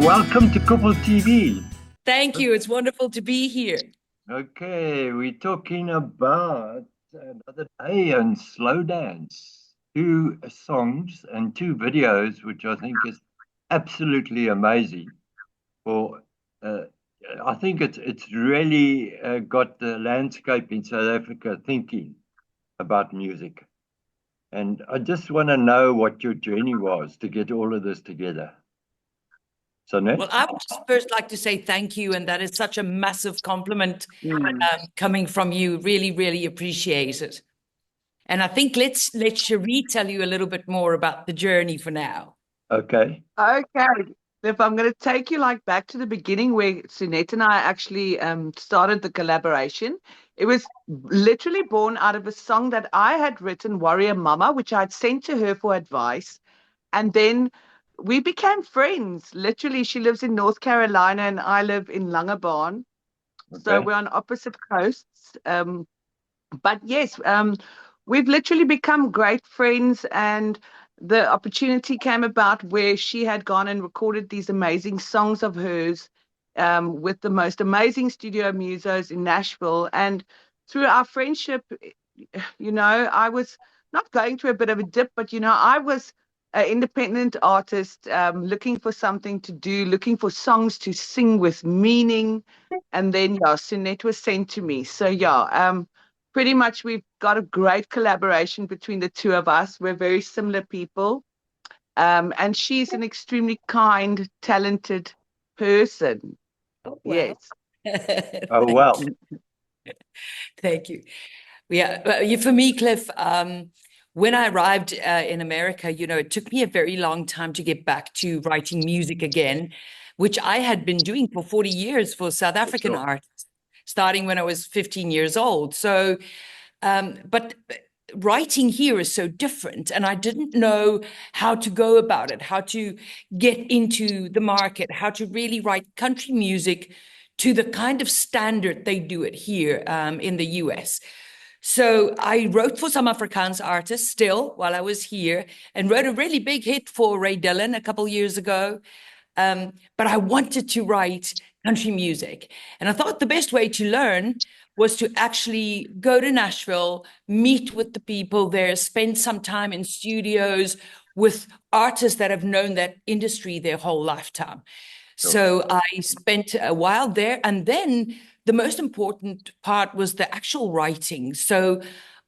welcome to Couple TV. Thank you. It's wonderful to be here. Okay, we're talking about Another Day and Slow Dance. Two songs and two videos, which I think is absolutely amazing. For uh, I think it's really got the landscape in South Africa thinking about music. And I just want to know what your journey was to get all of this together. So, Well, Net? I would just first like to say thank you, and that is such a massive compliment coming from you. Really, really appreciate it. And I think let's let Cherie tell you a little bit more about the journey for now. Okay. Okay. If I'm going to take you like back to the beginning where Sunette and I actually started the collaboration, it was literally born out of a song that I had written, Warrior Mama, which I'd sent to her for advice. And then we became friends. Literally, she lives in North Carolina and I live in Langebaan. So Okay. we're on opposite coasts. But yes, we've literally become great friends, and the opportunity came about where she had gone and recorded these amazing songs of hers with the most amazing studio musos in Nashville. And through our friendship, I was not going through a bit of a dip, but I was an independent artist looking for something to do, looking for songs to sing with meaning. And then, yeah, Sunette was sent to me. So, yeah, pretty much we've got a great collaboration between the two of us. We're very similar people. And she's an extremely kind, talented person. Oh, Yes. well. Oh, well. Thank you. Yeah, for me, Cliff, when I arrived in America, it took me a very long time to get back to writing music again, which I had been doing for 40 years for South African Sure. artists, starting when I was 15 years old. So, but writing here is so different, and I didn't know how to go about it, how to get into the market, how to really write country music to the kind of standard they do it here in the US. So I wrote for some Afrikaans artists still while I was here and wrote a really big hit for Ray Dillon a couple years ago. But I wanted to write country music. And I thought the best way to learn was to actually go to Nashville, meet with the people there, spend some time in studios with artists that have known that industry their whole lifetime. Sure. So I spent a while there. And then the most important part was the actual writing. So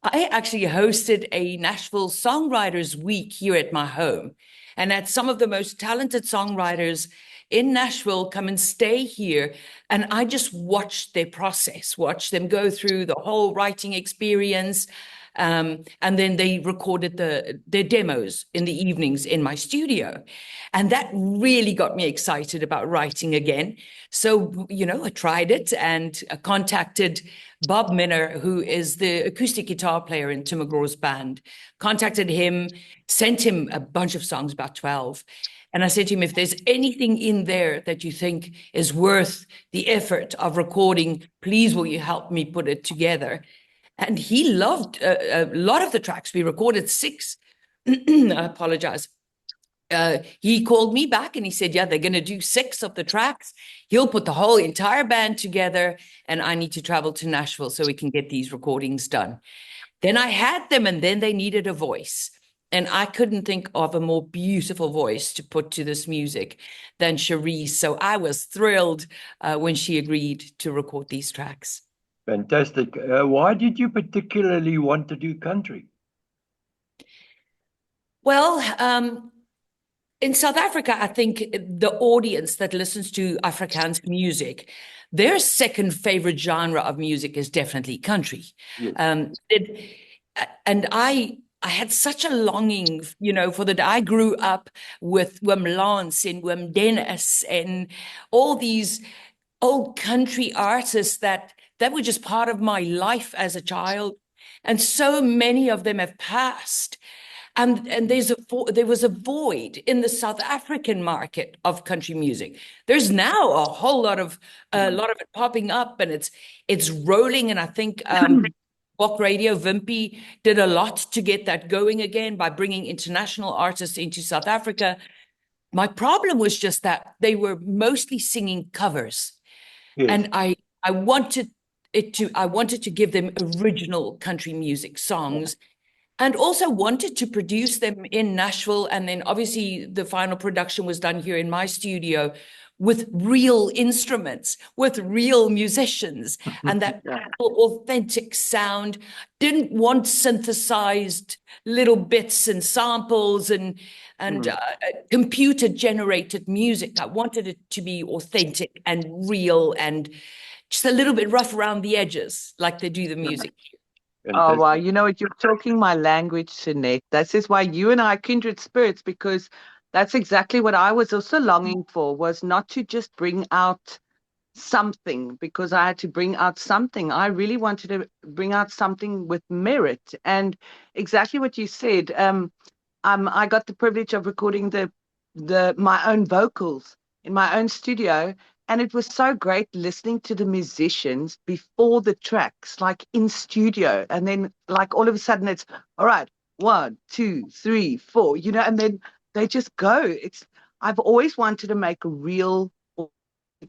I actually hosted a Nashville Songwriters Week here at my home. And had some of the most talented songwriters in Nashville come and stay here. And I just watched their process, watched them go through the whole writing experience. And then they recorded their demos in the evenings in my studio. And that really got me excited about writing again. So, I tried it and contacted Bob Minner, who is the acoustic guitar player in Tim McGraw's band, contacted him, sent him a bunch of songs, about 12. And I said to him, if there's anything in there that you think is worth the effort of recording, please will you help me put it together? And he loved a lot of the tracks. We recorded 6. I apologize. He called me back and he said, yeah, they're going to do 6 of the tracks. He'll put the whole entire band together, and I need to travel to Nashville so we can get these recordings done. Then I had them, and then they needed a voice. And I couldn't think of a more beautiful voice to put to this music than Cherie. So I was thrilled when she agreed to record these tracks. Fantastic. Why did you particularly want to do country? Well, in South Africa, I think the audience that listens to Afrikaans music, their second favorite genre of music is definitely country. Yes. And I had such a longing, for that. I grew up with Wim Lance and Wim Dennis and all these old country artists that were just part of my life as a child. And so many of them have passed. And there was a void in the South African market of country music. There's now a whole lot of it popping up, and it's rolling. And I think Walk Radio Wimpy did a lot to get that going again by bringing international artists into South Africa. my problem was just that they were mostly singing covers. Yes. And I wanted to give them original country music songs, and also wanted to produce them in Nashville. And then obviously the final production was done here in my studio with real instruments, with real musicians, and that authentic sound. Didn't want synthesized little bits and samples and computer generated music. I wanted it to be authentic and real and just a little bit rough around the edges, like they do the music. Oh, wow. You know what? You're talking my language, Jeanette. This is why you and I are kindred spirits, because that's exactly what I was also longing for, was not to just bring out something because I had to bring out something. I really wanted to bring out something with merit. And exactly what you said, I got the privilege of recording my own vocals in my own studio, and it was so great listening to the musicians before the tracks, like in studio, and then like all of a sudden it's all right, 1, 2, 3, 4, and then they just go. I've always wanted to make real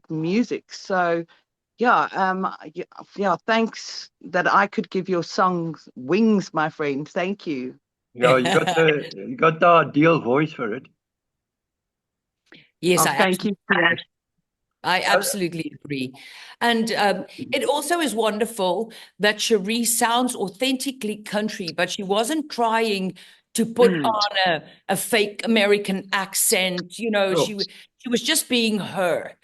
music, so yeah, yeah, thanks that I could give your songs wings, my friend. Thank you. Yeah, you got the ideal voice for it. Yes, Oh, thank you for that. I absolutely agree. And it also is wonderful that Cherie sounds authentically country, but she wasn't trying to put on a fake American accent. She was just being her,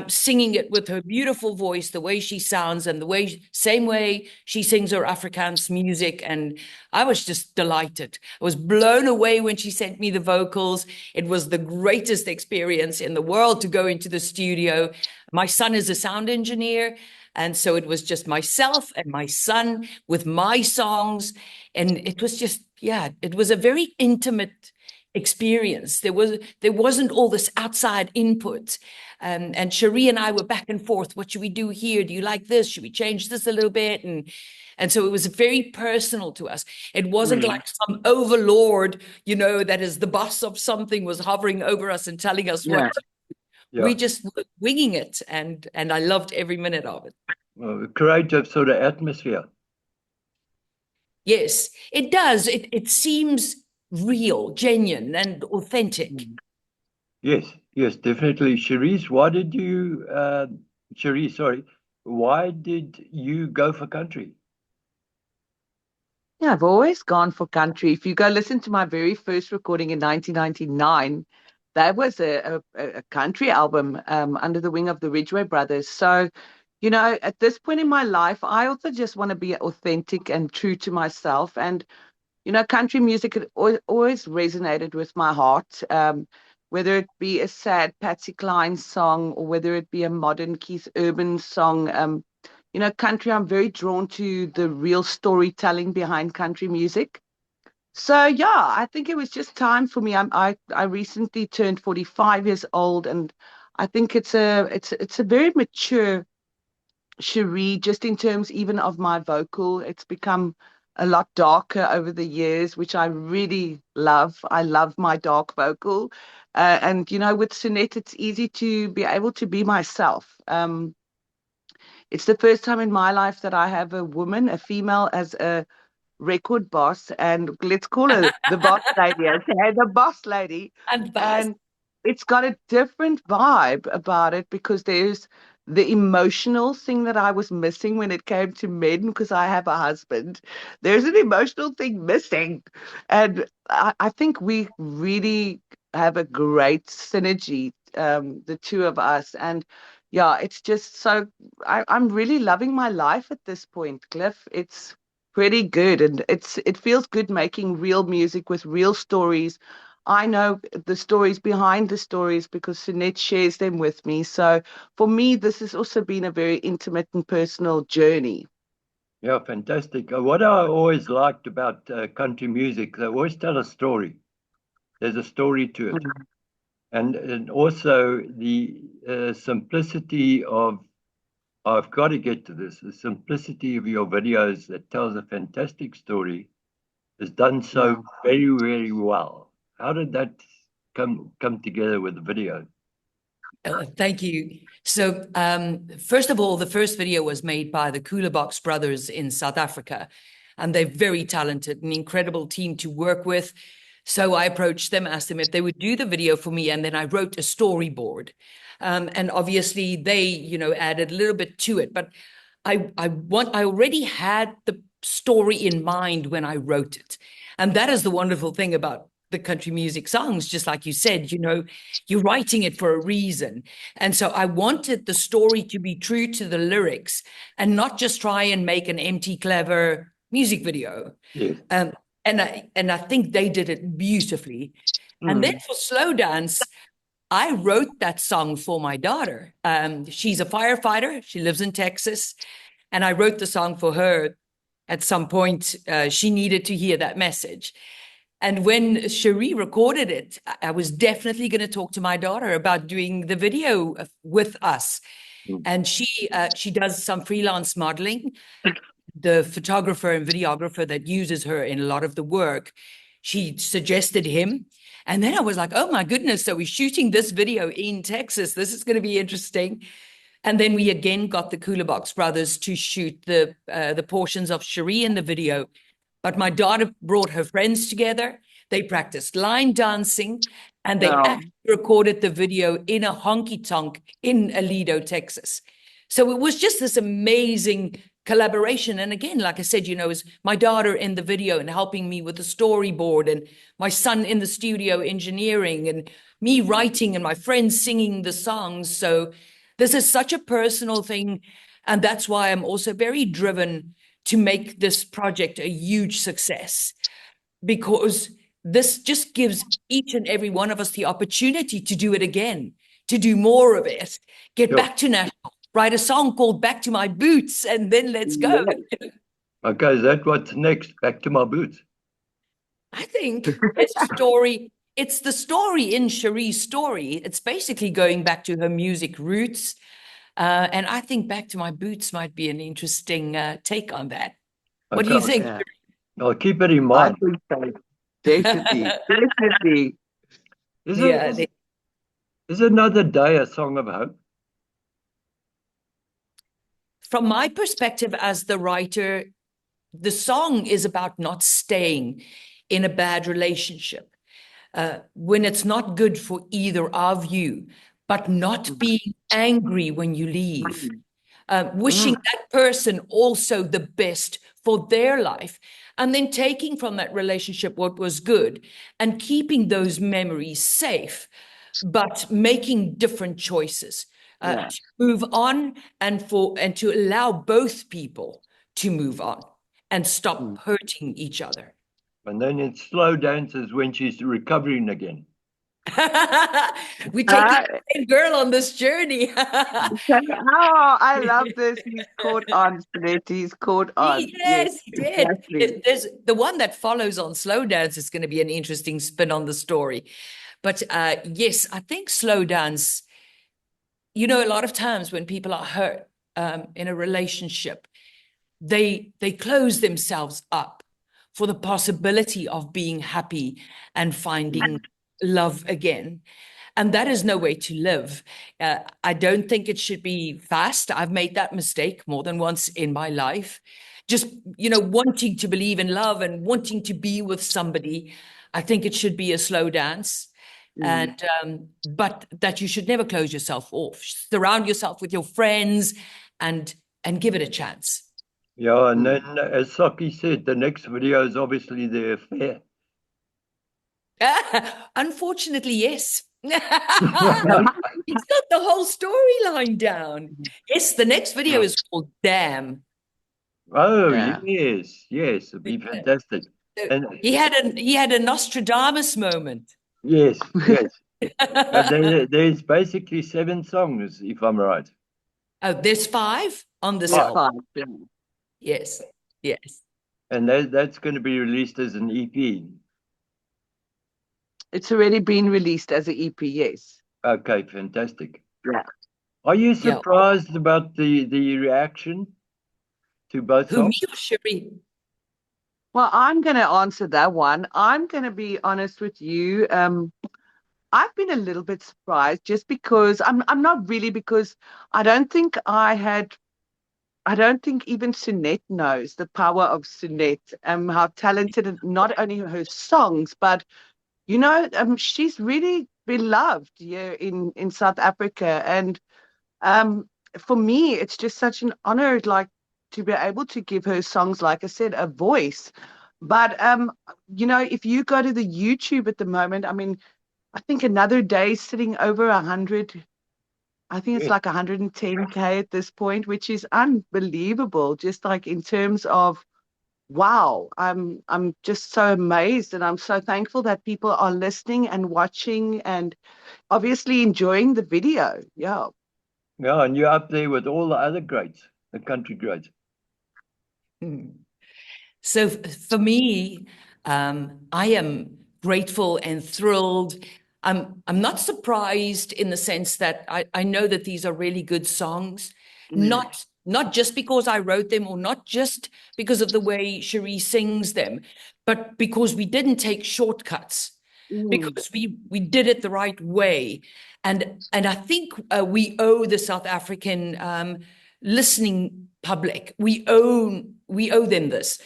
singing it with her beautiful voice, the way she sounds and same way she sings her Afrikaans music. And I was just delighted. I was blown away when she sent me the vocals. It was the greatest experience in the world to go into the studio. My son is a sound engineer. And so it was just myself and my son with my songs. And it was just, it was a very intimate experience. There wasn't all this outside input. And Cherie and I were back and forth. What should we do here? Do you like this? Should we change this a little bit? And so it was very personal to us. It wasn't like some overlord, that is the boss of something was hovering over us and telling us what to do. Yeah. We just were winging it, and I loved every minute of it. Well, creative sort of atmosphere. Yes, it does. It seems real, genuine, and authentic. Yes, definitely. Cherise, why did you go for country? Yeah, I've always gone for country. If you go listen to my very first recording in 1999, that was a country album under the wing of the Ridgway Brothers. So, at this point in my life, I also just want to be authentic and true to myself. And, country music had always resonated with my heart, whether it be a sad Patsy Cline song or whether it be a modern Keith Urban song. Country, I'm very drawn to the real storytelling behind country music. So yeah, I think it was just time for me. I recently turned 45 years old, and I think it's a very mature Cherie, just in terms even of my vocal. It's become a lot darker over the years, which I really love. I love my dark vocal. And with Sonette, it's easy to be able to be myself. It's the first time in my life that I have a woman, a female, as a record boss, and let's call her the boss lady. Okay, the boss lady. And it's got a different vibe about it because there's the emotional thing that I was missing when it came to men because I have a husband. There's an emotional thing missing. And I think we really have a great synergy, the two of us. And yeah, it's just so I'm really loving my life at this point, Cliff. It's pretty good, and it feels good making real music with real stories. I know the stories behind the stories because Sunette shares them with me. So for me, this has also been a very intimate and personal journey. Yeah, fantastic. What I always liked about country music, they always tell a story. There's a story to it. And also the simplicity of, I've got to get to this, the simplicity of your videos that tells a fantastic story is done so very, very well. How did that come together with the video? Thank you. So, first of all, the first video was made by the Box brothers in South Africa, and they're very talented, an incredible team to work with. So I approached them, asked them if they would do the video for me, and then I wrote a storyboard. And obviously, they, added a little bit to it, but I already had the story in mind when I wrote it, and that is the wonderful thing about the country music songs. Just like you said, you're writing it for a reason. And so I wanted the story to be true to the lyrics and not just try and make an empty, clever music video. Yes. And I think they did it beautifully. And then for Slow Dance, I wrote that song for my daughter. She's a firefighter. She lives in Texas. And I wrote the song for her. At some point, she needed to hear that message. And when Cherie recorded it, I was definitely going to talk to my daughter about doing the video with us. And she does some freelance modeling. The photographer and videographer that uses her in a lot of the work, she suggested him. And then I was like, oh my goodness, so we're shooting this video in Texas. This is going to be interesting. And then we again got the Box brothers to shoot the portions of Cherie in the video. But my daughter brought her friends together. They practiced line dancing, and they actually recorded the video in a honky-tonk in Aledo, Texas. So it was just this amazing collaboration. And again, like I said, is my daughter in the video and helping me with the storyboard, and my son in the studio engineering, and me writing, and my friends singing the songs. So this is such a personal thing. And that's why I'm also very driven to make this project a huge success, because this just gives each and every one of us the opportunity to do it again, to do more of it, get back to Nashville, write a song called Back to My Boots, and then let's go. Okay, is that what's next? Back to My Boots? I think it's a story. It's the story in Cherie's story. It's basically going back to her music roots. And I think Back to My Boots might be an interesting take on that. What do you think? Yeah. I'll keep it in mind. I think so. Definitely. Definitely. Is Another Day a song of hope? From my perspective as the writer, the song is about not staying in a bad relationship when it's not good for either of you, but not being angry when you leave, wishing that person also the best for their life, and then taking from that relationship what was good and keeping those memories safe, but making different choices to move on, and to allow both people to move on and stop hurting each other. And then in Slow Dance is when she's recovering again. We take the same girl on this journey. Oh, I love this. He's caught on, Slet. He's caught on. Yes, he did. Exactly. There's the one that follows on Slow Dance is going to be an interesting spin on the story. But yes, I think Slow Dance, a lot of times when people are hurt in a relationship, they close themselves up for the possibility of being happy and finding love again. And that is no way to live. I don't think it should be fast. I've made that mistake more than once in my life. Just, wanting to believe in love and wanting to be with somebody. I think it should be a slow dance. And but that you should never close yourself off. Surround yourself with your friends and give it a chance. Yeah, and then as Saki said, the next video is obviously the affair. Unfortunately, yes. He's got the whole storyline down. Yes, the next video is called Damn. Oh, yes, it'd be fantastic. And he had a Nostradamus moment. Yes. There's basically 7 songs, if I'm right. Oh, there's 5 on this album. Yes. And that's going to be released as an EP. It's already been released as an EP, yes. Okay, fantastic. Yeah. Are you surprised about the reaction to both songs? Who, me or Cherie? Well, I'm going to answer that one. I'm going to be honest with you. I've been a little bit surprised just because I'm not really, because I don't think I don't think even Sunette knows the power of Sunette, how talented, and not only her songs, but she's really beloved here in South Africa. And um, for me, it's just such an honor, like, to be able to give her songs, like I said, a voice. But if you go to the YouTube at the moment, I mean, I think Another Day is sitting over 100. I think it's Yes. like 110K at this point, which is unbelievable. Just like in terms of wow, I'm just so amazed, and I'm so thankful that people are listening and watching and obviously enjoying the video. Yeah. Yeah, and you're up there with all the other greats, the country greats. Hmm. So for me, I am grateful and thrilled. I'm not surprised in the sense that I know that these are really good songs, Mm, not just because I wrote them or not just because of the way Cherie sings them, but because we didn't take shortcuts, mm, because we did it the right way. And I think we owe the South African listening public, we owe them this.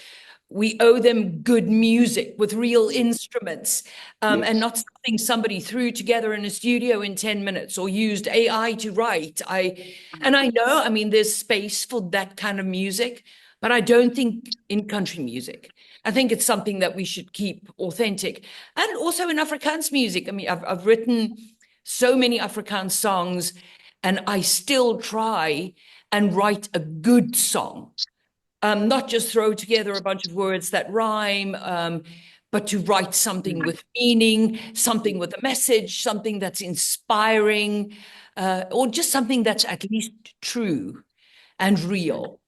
We owe them good music with real instruments, and Yes. not something somebody threw together in a studio in 10 minutes or used AI to write. And I know, I mean, there's space for that kind of music, but I don't think in country music. I think it's something that we should keep authentic. And also in Afrikaans music. I mean, I've written so many Afrikaans songs, and I still try and write a good song, not just throw together a bunch of words that rhyme, but to write something with meaning, something with a message, something that's inspiring, or just something that's at least true and real.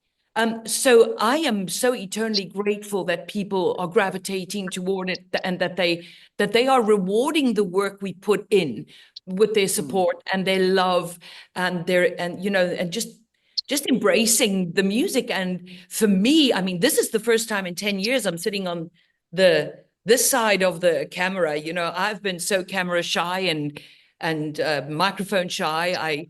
So I am so eternally grateful that people are gravitating toward it, and that they are rewarding the work we put in with their mm. support and their love and and just embracing the music. And for me, I mean, this is the first time in 10 years I'm sitting on this side of the camera. I've been so camera shy and microphone shy.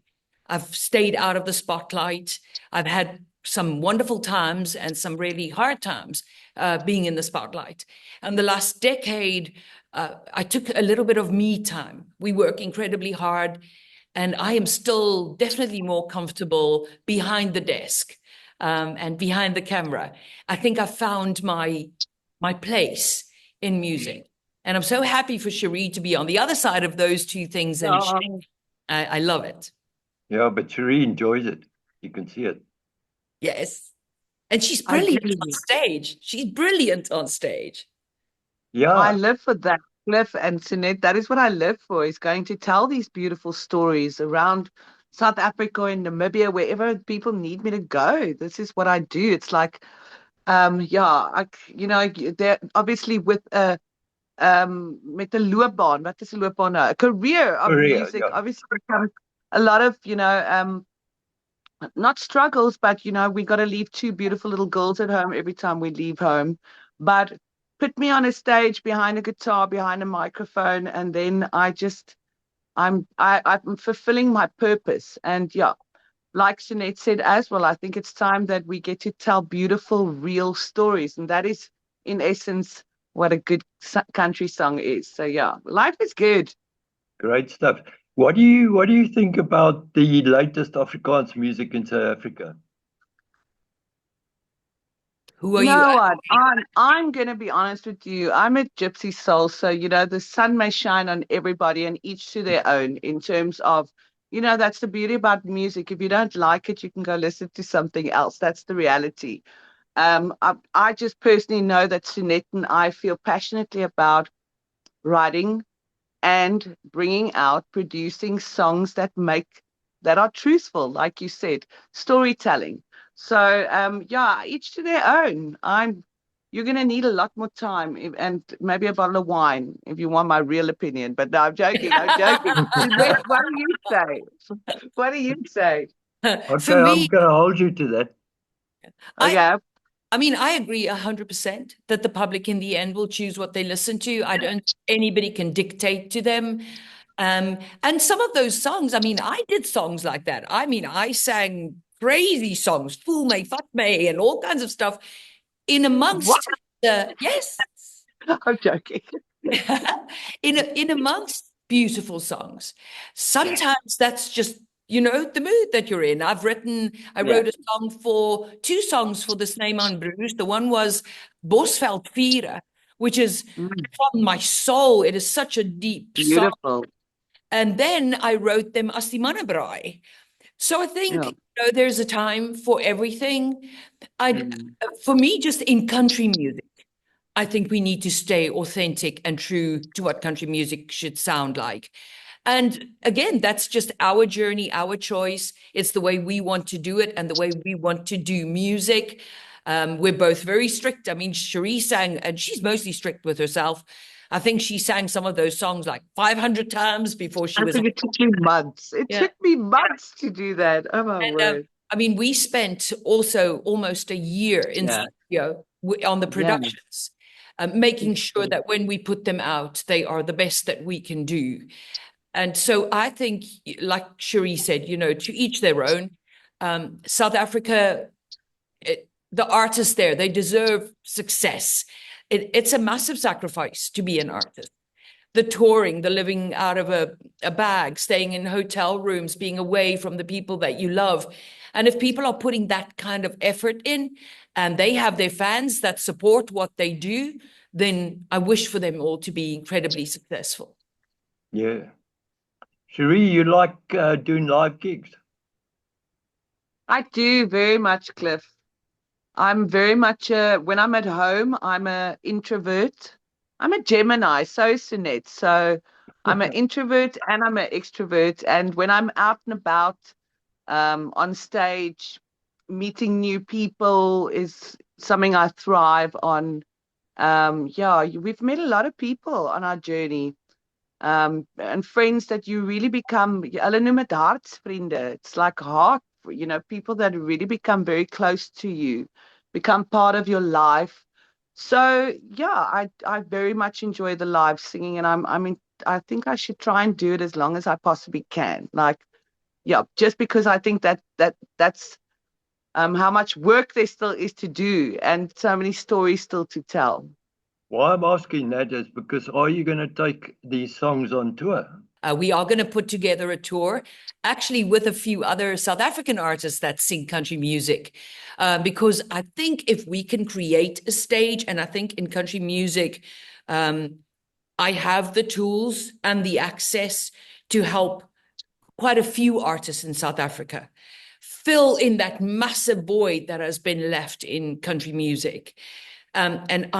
I've stayed out of the spotlight. I've had some wonderful times and some really hard times being in the spotlight. And the last decade, I took a little bit of me time. We work incredibly hard, and I am still definitely more comfortable behind the desk, and behind the camera. I think I found my place in music. And I'm so happy for Cherie to be on the other side of those two things. And Oh, I love it. Yeah, but Cherie enjoys it. You can see it. Yes. And she's I brilliant on agree. stage. She's brilliant on stage. I Yeah, live for that, Cliff and Sunette. That is what I live for, is going to tell these beautiful stories around South Africa and Namibia, wherever people need me to go. This is what I do. It's like, yeah, they're obviously with met 'n loopbaan. Wat is 'n loopbaan nou? A career of Korea. music Yeah, obviously comes a lot of, not struggles, but we got to leave two beautiful little girls at home every time we leave home. But put me on a stage behind a guitar, behind a microphone, and then I'm fulfilling my purpose. And yeah, like Jeanette said as well, I think it's time that we get to tell beautiful, real stories, and that is in essence what a good country song is. So yeah, life is good. great stuff. What do you think about the latest Afrikaans music in South Africa? Who are You you know at? what? I'm gonna be honest with you. I'm a gypsy soul, so the sun may shine on everybody and each to their own in terms of, that's the beauty about music. If you don't like it, you can go listen to something else. That's the reality. I just personally know that Sunette and I feel passionately about writing and bringing out, producing songs that are truthful, like you said, storytelling. So yeah, each to their own. You're gonna need a lot more time, and maybe a bottle of wine if you want my real opinion. But no, I'm joking. I'm joking. What do you say? What do you say? Okay, For I'm me, going to hold you to that. I Okay. I mean, I agree 100% that the public in the end will choose what they listen to. I don't think anybody can dictate to them. And some of those songs, I mean, I did songs like that. I mean, I sang crazy songs, Fool Me, Fuck Me, and all kinds of stuff in What? amongst yes. I'm joking. In amongst beautiful songs. Yeah. Sometimes that's just, the mood that you're in. I Yeah. wrote two songs for this Name on Bruce. The one was Bosveld Vieren, which is Mm, from my soul. It is such a deep song. beautiful. And then I wrote them As die Manne Braai. So I think, Yeah. there's a time for everything. Mm. For me, just in country music, I think we need to stay authentic and true to what country music should sound like. And again, that's just our journey, our choice. It's the way we want to do it and the way we want to do music. We're both very strict. I mean, Cherie sang, and she's mostly strict with herself. I think she sang some of those songs like 500 times before she I was. think it took you months. It Yeah. took me months to do that. Oh my And word. I mean, we spent also almost a year in Yeah. studio on the Yeah. productions, making sure that when we put them out, they are the best that we can do. And so I think, like Cherie said, to each their own. South Africa, the artists there, they deserve success. It's a massive sacrifice to be an artist. The touring, the living out of a bag, staying in hotel rooms, being away from the people that you love. And if people are putting that kind of effort in and they have their fans that support what they do, then I wish for them all to be incredibly successful. Yeah. Cherie, you like doing live gigs? I do very much, Cliff. I'm very much when I'm at home, I'm a introvert. I'm a Gemini, so is Sunette. So I'm an introvert and I'm an extrovert. And when I'm out and about on stage, meeting new people is something I thrive on. Yeah, we've met a lot of people on our journey. And friends that you really become, hulle noem dit hartsvriende. It's like heart, people that really become very close to you, become part of your life. So yeah, I very much enjoy the live singing, and I mean, I think I should try and do it as long as I possibly can. Like, yeah, just because I think that's how much work there still is to do, and so many stories still to tell. Why I'm asking that is because are you going to take these songs on tour? We are going to put together a tour, actually with a few other South African artists that sing country music, because I think if we can create a stage, and I think in country music, I have the tools and the access to help quite a few artists in South Africa fill in that massive void that has been left in country music. And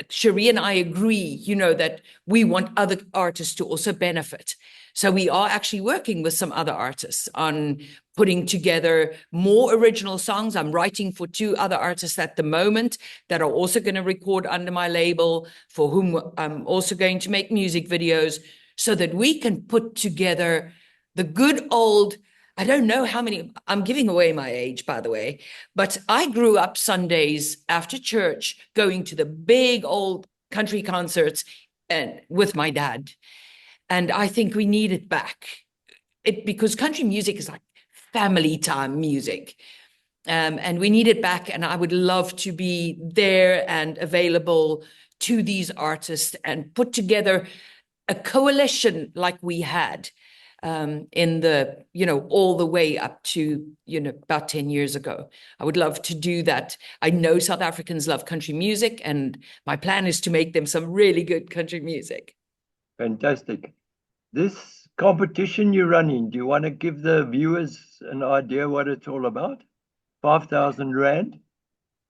Cherie and I agree, that we want other artists to also benefit. So we are actually working with some other artists on putting together more original songs. I'm writing for two other artists at the moment that are also going to record under my label, for whom I'm also going to make music videos, so that we can put together the good old, I don't know how many, I'm giving away my age, by the way, but I grew up Sundays after church going to the big old country concerts and with my dad. And I think we need it back. Because country music is like family time music. And we need it back. And I would love to be there and available to these artists and put together a coalition like we had in the, all the way up to, about 10 years ago. I would love to do that. I know South Africans love country music, and my plan is to make them some really good country music. Fantastic. This competition you're running, do you want to give the viewers an idea what it's all about? 5,000 Rand?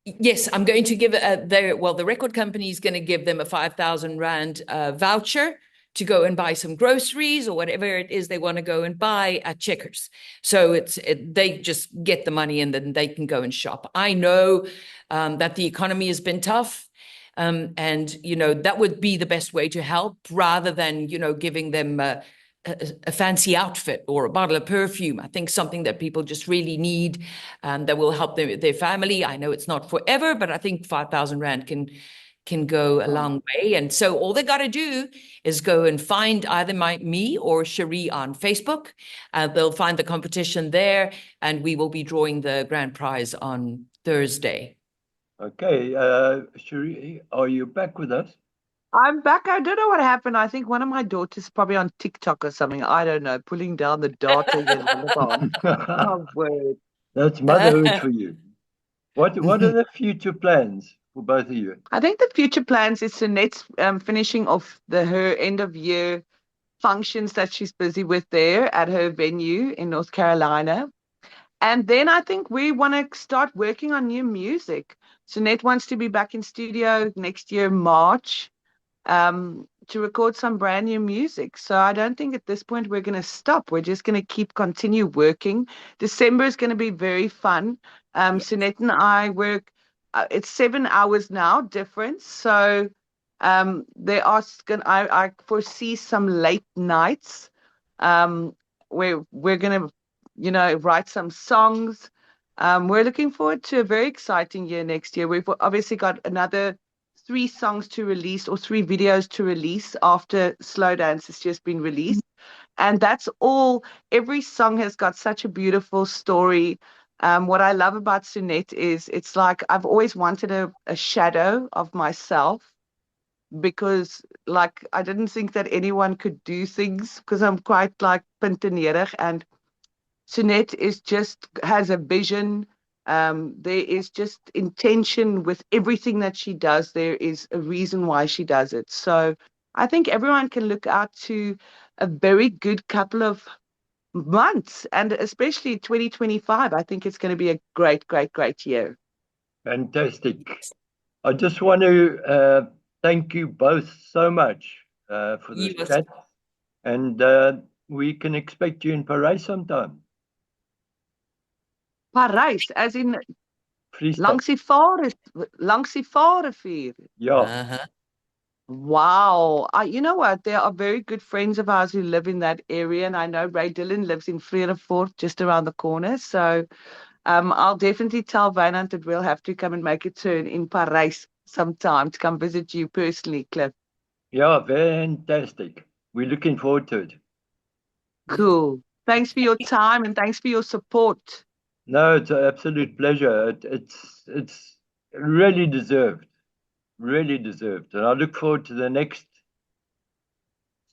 Yes, I'm going to give the record company is going to give them a 5,000 Rand voucher to go and buy some groceries or whatever it is they want to go and buy at Checkers. So they just get the money and then they can go and shop. I know that the economy has been tough. And, that would be the best way to help, rather than, giving them a fancy outfit or a bottle of perfume. I think something that people just really need, that will help their family. I know it's not forever, but I think 5,000 Rand can go a long way. And so all they got to do is go and find either me or Cherie on Facebook. They'll find the competition there, and we will be drawing the grand prize on Thursday. Okay, Cherie, are you back with us? I'm back. I don't know what happened. I think one of my daughters is probably on TikTok or something. I don't know, pulling down the data here. Oh, word. That's motherhood for you. What are the future plans for both of you? I think the future plans is Sunet's finishing off her end of year functions that she's busy with there at her venue in North Carolina. And then I think we want to start working on new music. Sunette wants to be back in studio next year, March, to record some brand new music. So I don't think at this point we're going to stop. We're just going to continue working. December is going to be very fun. Sunette and I work, it's 7 hours now difference. So I foresee some late nights where we're going to, write some songs. We're looking forward to a very exciting year next year. We've obviously got another 3 songs to release or 3 videos to release after Slow Dance has just been released. And that's all. Every song has got such a beautiful story. What I love about Sunette is it's like I've always wanted a shadow of myself, because like I didn't think that anyone could do things because I'm quite like puntenerig, and Sunette has a vision. There is just intention with everything that she does. There is a reason why she does it. So I think everyone can look out to a very good couple of months, and especially 2025. I think it's going to be a great, great, great year. Fantastic. I just want to thank you both so much for this chat. And we can expect you in Paris sometime. Parijs, as in langs die Vaalrivier. Yeah. Wow. You know what? There are very good friends of ours who live in that area. And I know Ray Dillon lives in Vredefort, just around the corner. So I'll definitely tell Wynand that we'll have to come and make a turn in Parijs sometime to come visit you personally, Cliff. Yeah, fantastic. We're looking forward to it. Cool. Thanks for your time and thanks for your support. No, it's an absolute pleasure. It's really deserved. Really deserved. And I look forward to the next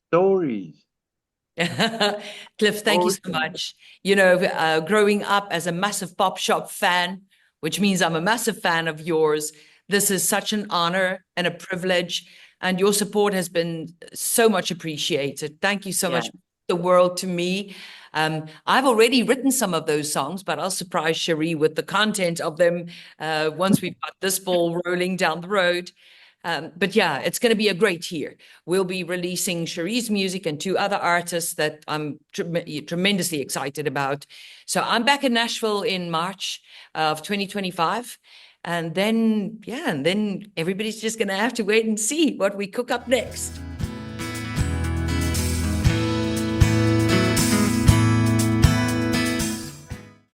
stories. Cliff, thank you so much. Growing up as a massive Pop Shop fan, which means I'm a massive fan of yours, this is such an honor and a privilege, and your support has been so much appreciated. Thank you so much. The world to me. I've already written some of those songs, but I'll surprise Cherie with the content of them once we've got this ball rolling down the road. But yeah, it's going to be a great year. We'll be releasing Cherie's music and 2 other artists that I'm tremendously excited about. So I'm back in Nashville in March of 2025. And then everybody's just going to have to wait and see what we cook up next.